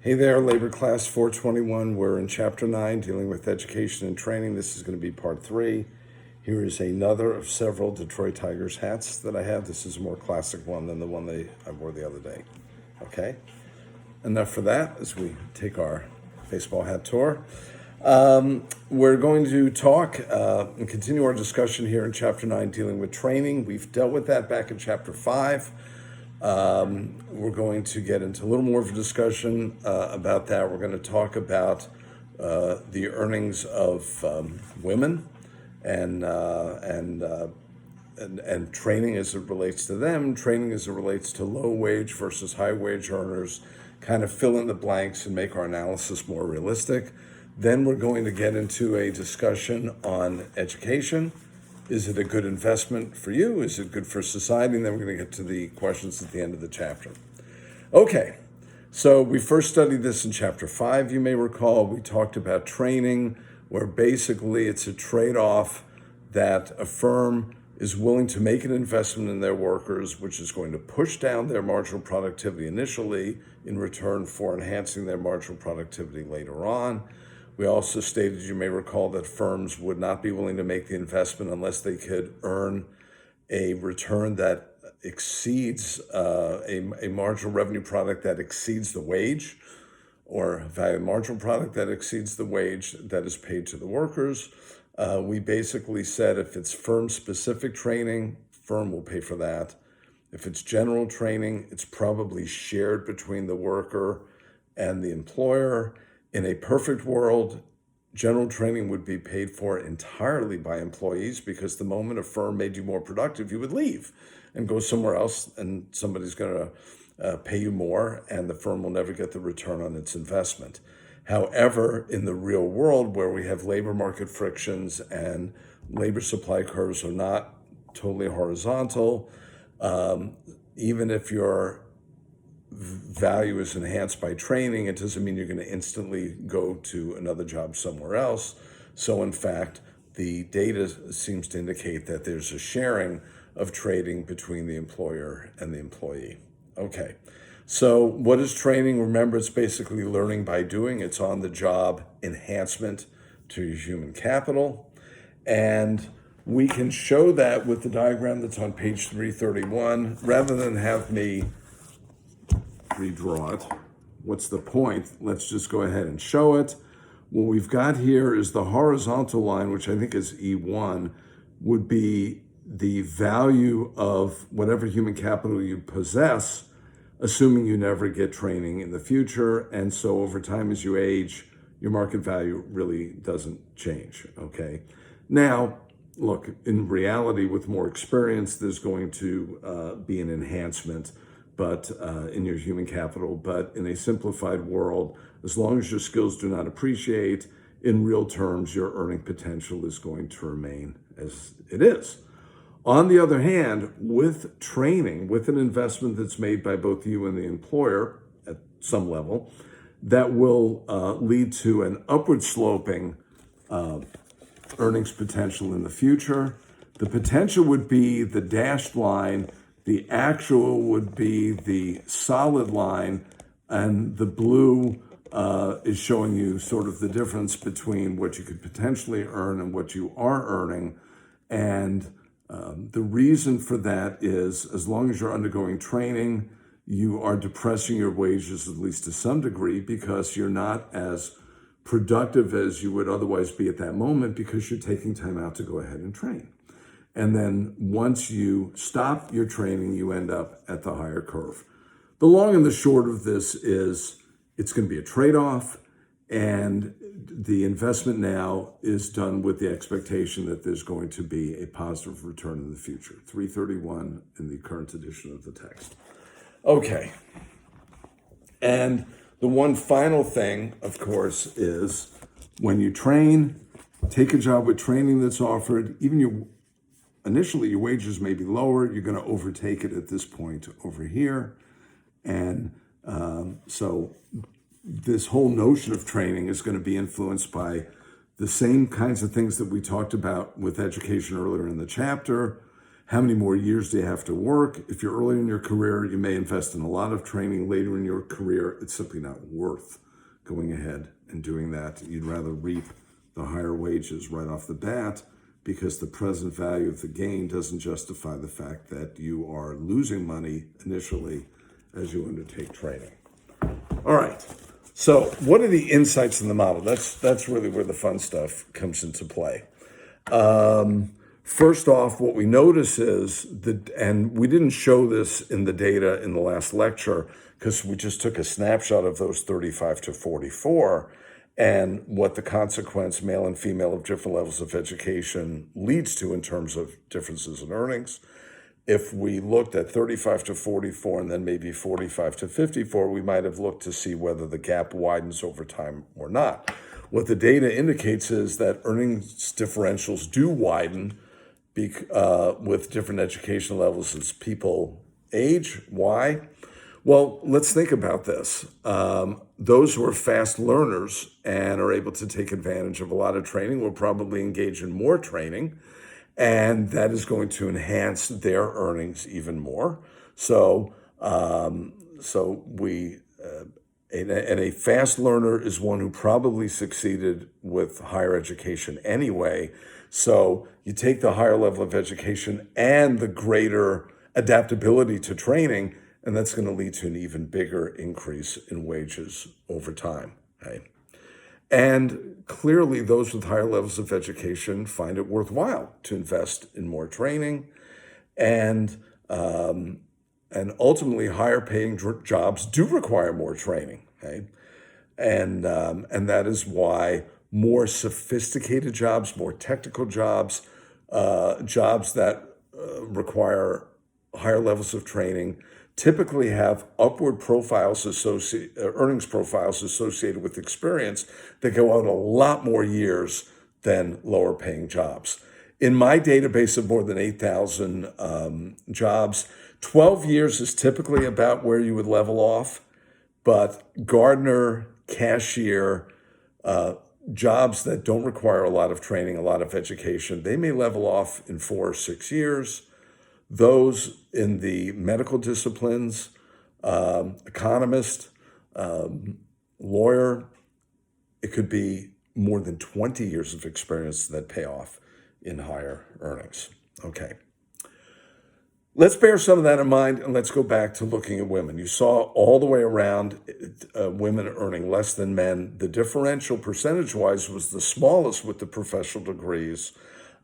Hey there, Labor Class 421. We're in Chapter 9, dealing with education and training. This is going to be Part 3. Here is another of several Detroit Tigers hats that I have. This is a more classic one than the one I wore the other day. Okay? Enough for that as we take our baseball hat tour. We're going to talk and continue our discussion here in Chapter 9, dealing with training. We've dealt with that back in Chapter 5. We're going to get into a little more of a discussion about that. We're going to talk about the earnings of women and training as it relates to them, training as it relates to low wage versus high wage earners, kind of fill in the blanks and make our analysis more realistic. Then we're going to get into a discussion on education. Is it a good investment for you? Is it good for society? And then we're going to get to the questions at the end of the chapter. Okay, so we first studied this in Chapter 5, you may recall. We talked about training, where basically it's a trade-off that a firm is willing to make an investment in their workers, which is going to push down their marginal productivity initially in return for enhancing their marginal productivity later on. We also stated, you may recall, that firms would not be willing to make the investment unless they could earn a return that exceeds a marginal revenue product that exceeds the wage, or value marginal product that exceeds the wage that is paid to the workers. We basically said if it's firm-specific training, firm will pay for that. If it's general training, it's probably shared between the worker and the employer. In a perfect world, general training would be paid for entirely by employees, because the moment a firm made you more productive, you would leave and go somewhere else, and somebody's going to pay you more, and the firm will never get the return on its investment. However, in the real world, where we have labor market frictions and labor supply curves are not totally horizontal, even if your value is enhanced by training, it doesn't mean you're going to instantly go to another job somewhere else. So in fact, the data seems to indicate that there's a sharing of trading between the employer and the employee. Okay, so what is training? Remember, it's basically learning by doing. It's on-the-job enhancement to your human capital. And we can show that with the diagram that's on page 331. Rather than have me redraw it, what's the point? Let's just go ahead and show it. What we've got here is the horizontal line, which I think is E1, would be the value of whatever human capital you possess, assuming you never get training in the future. And so over time, as you age, your market value really doesn't change, okay? Now, look, in reality, with more experience, there's going to be an enhancement but in your human capital. But in a simplified world, as long as your skills do not appreciate, in real terms, your earning potential is going to remain as it is. On the other hand, with training, with an investment that's made by both you and the employer at some level, that will lead to an upward sloping earnings potential in the future. The potential would be the dashed line, the actual would be the solid line, and the blue is showing you sort of the difference between what you could potentially earn and what you are earning. And the reason for that is, as long as you're undergoing training, you are depressing your wages, at least to some degree, because you're not as productive as you would otherwise be at that moment, because you're taking time out to go ahead and train. And then once you stop your training, you end up at the higher curve. The long and the short of this is it's going to be a trade-off, and the investment now is done with the expectation that there's going to be a positive return in the future. 331 in the current edition of the text. Okay. And the one final thing, of course, is when you train, take a job with training that's offered, initially your wages may be lower, you're going to overtake it at this point over here. And so this whole notion of training is going to be influenced by the same kinds of things that we talked about with education earlier in the chapter. How many more years do you have to work? If you're early in your career, you may invest in a lot of training. Later in your career, it's simply not worth going ahead and doing that. You'd rather reap the higher wages right off the bat because the present value of the gain doesn't justify the fact that you are losing money initially as you undertake training. All right. So what are the insights in the model? That's really where the fun stuff comes into play. First off, what we notice is that, and we didn't show this in the data in the last lecture because we just took a snapshot of those 35 to 44 and what the consequence, male and female, of different levels of education leads to in terms of differences in earnings. If we looked at 35 to 44 and then maybe 45 to 54, we might have looked to see whether the gap widens over time or not. What the data indicates is that earnings differentials do widen with different education levels as people age. Why? Well, let's think about this. Those who are fast learners and are able to take advantage of a lot of training will probably engage in more training, and that is going to enhance their earnings even more. And a fast learner is one who probably succeeded with higher education anyway. So you take the higher level of education and the greater adaptability to training, and that's going to lead to an even bigger increase in wages over time. Okay? And clearly, those with higher levels of education find it worthwhile to invest in more training, and ultimately, higher paying jobs do require more training. Okay? And that is why more sophisticated jobs, more technical jobs, jobs that require higher levels of training, typically have upward profiles earnings profiles associated with experience that go out a lot more years than lower paying jobs. In my database of more than 8,000 jobs, 12 years is typically about where you would level off, but gardener, cashier, jobs that don't require a lot of training, a lot of education, they may level off in 4 or 6 years. Those in the medical disciplines, economist, lawyer, it could be more than 20 years of experience that pay off in higher earnings. Okay. Let's bear some of that in mind, and let's go back to looking at women. You saw all the way around women earning less than men. The differential percentage-wise was the smallest with the professional degrees.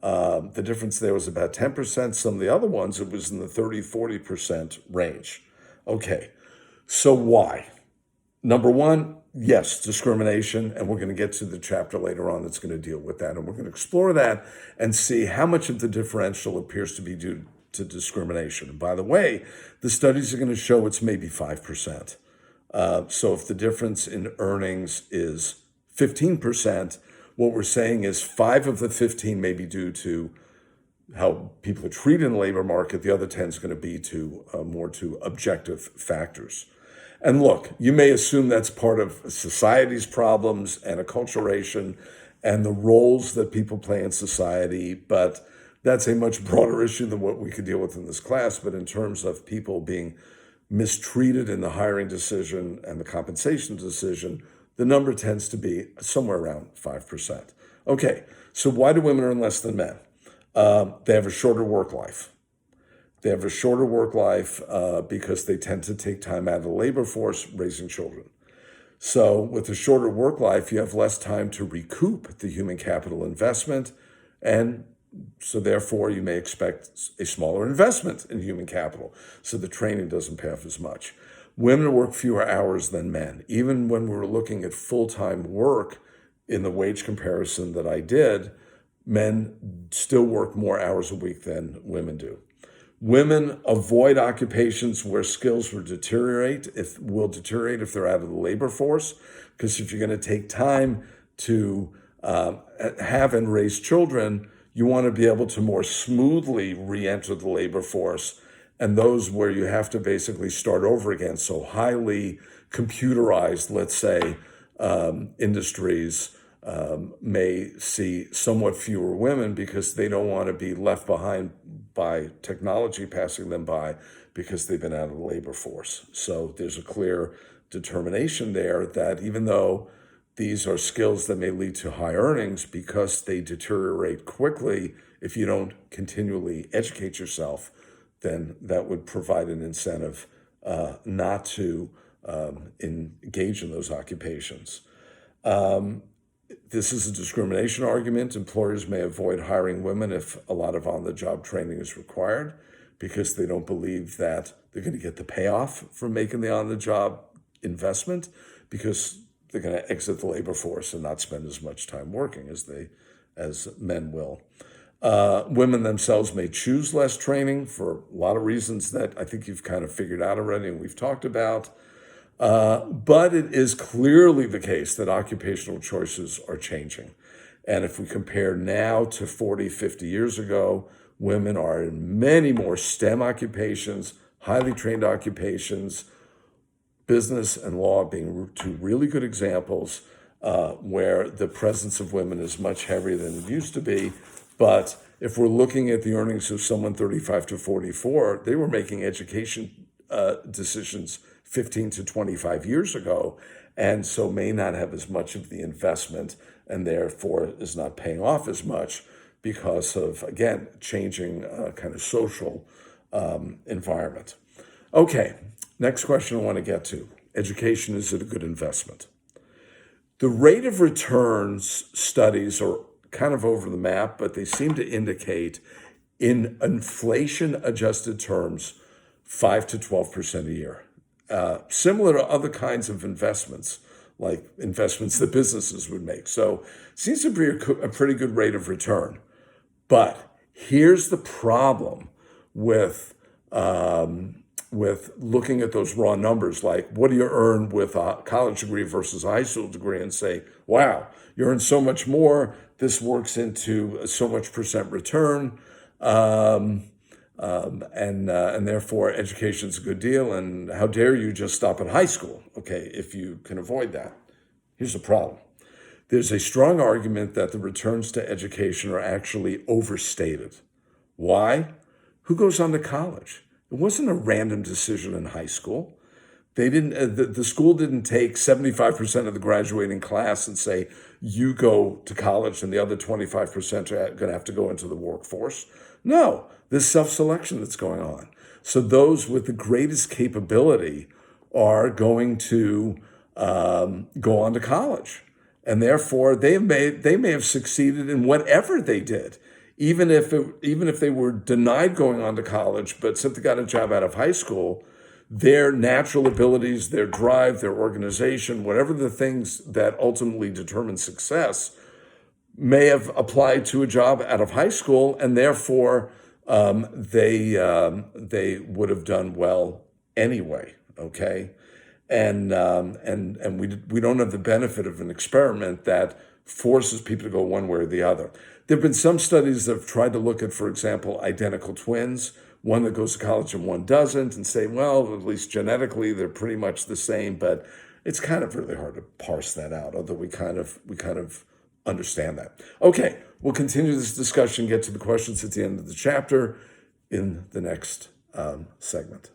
The difference there was about 10%. Some of the other ones, it was in the 30-40% range. Okay, so why? Number one, yes, discrimination, and we're going to get to the chapter later on that's going to deal with that, and we're going to explore that and see how much of the differential appears to be due to discrimination. And by the way, the studies are going to show it's maybe 5%. So if the difference in earnings is 15%, what we're saying is 5 of the 15 may be due to how people are treated in the labor market. The other 10 is going to be more to objective factors. And look, you may assume that's part of society's problems and acculturation and the roles that people play in society, but that's a much broader issue than what we could deal with in this class. But in terms of people being mistreated in the hiring decision and the compensation decision, the number tends to be somewhere around 5%. Okay, so why do women earn less than men? They have a shorter work life. They have a shorter work life because they tend to take time out of the labor force raising children. So with a shorter work life, you have less time to recoup the human capital investment, and so therefore you may expect a smaller investment in human capital. So the training doesn't pay off as much. Women work fewer hours than men. Even when we were looking at full-time work in the wage comparison that I did, men still work more hours a week than women do. Women avoid occupations where skills will deteriorate if they're out of the labor force, because if you're going to take time to have and raise children, you want to be able to more smoothly re-enter the labor force, and those where you have to basically start over again, so highly computerized, let's say, industries, may see somewhat fewer women because they don't want to be left behind by technology passing them by because they've been out of the labor force. So there's a clear determination there that even though these are skills that may lead to high earnings, because they deteriorate quickly if you don't continually educate yourself, then that would provide an incentive not to engage in those occupations. This is a discrimination argument. Employers may avoid hiring women if a lot of on-the-job training is required because they don't believe that they're going to get the payoff from making the on-the-job investment, because they're going to exit the labor force and not spend as much time working as men will. Women themselves may choose less training for a lot of reasons that I think you've kind of figured out already and we've talked about. But it is clearly the case that occupational choices are changing. And if we compare now to 40, 50 years ago, women are in many more STEM occupations, highly trained occupations, business and law being two really good examples where the presence of women is much heavier than it used to be. But if we're looking at the earnings of someone 35 to 44, they were making education decisions 15 to 25 years ago, and so may not have as much of the investment and therefore is not paying off as much because of, again, changing kind of social environment. Okay, next question I want to get to. Education, is it a good investment? The rate of returns studies are kind of over the map, but they seem to indicate in inflation-adjusted terms, 5 to 12% a year. Similar to other kinds of investments, like investments that businesses would make. So it seems to be a pretty good rate of return. But here's the problem with looking at those raw numbers, like what do you earn with a college degree versus a high school degree, and say, wow, you earn so much more, this works into so much percent return, and therefore education's a good deal, and how dare you just stop at high school, okay, if you can avoid that. Here's the problem. There's a strong argument that the returns to education are actually overstated. Why? Who goes on to college? It wasn't a random decision in high school. They didn't. The school didn't take 75% of the graduating class and say, you go to college and the other 25% are going to have to go into the workforce. No, there's self-selection that's going on. So those with the greatest capability are going to go on to college. And therefore, they may have succeeded in whatever they did. Even if they were denied going on to college, but simply got a job out of high school, their natural abilities, their drive, their organization, whatever the things that ultimately determine success, may have applied to a job out of high school, and therefore they would have done well anyway. Okay, and we don't have the benefit of an experiment that forces people to go one way or the other. There have been some studies that have tried to look at, for example, identical twins, one that goes to college and one doesn't, and say, well, at least genetically they're pretty much the same, but it's kind of really hard to parse that out, although we kind of understand that. Okay, we'll continue this discussion, get to the questions at the end of the chapter in the next segment.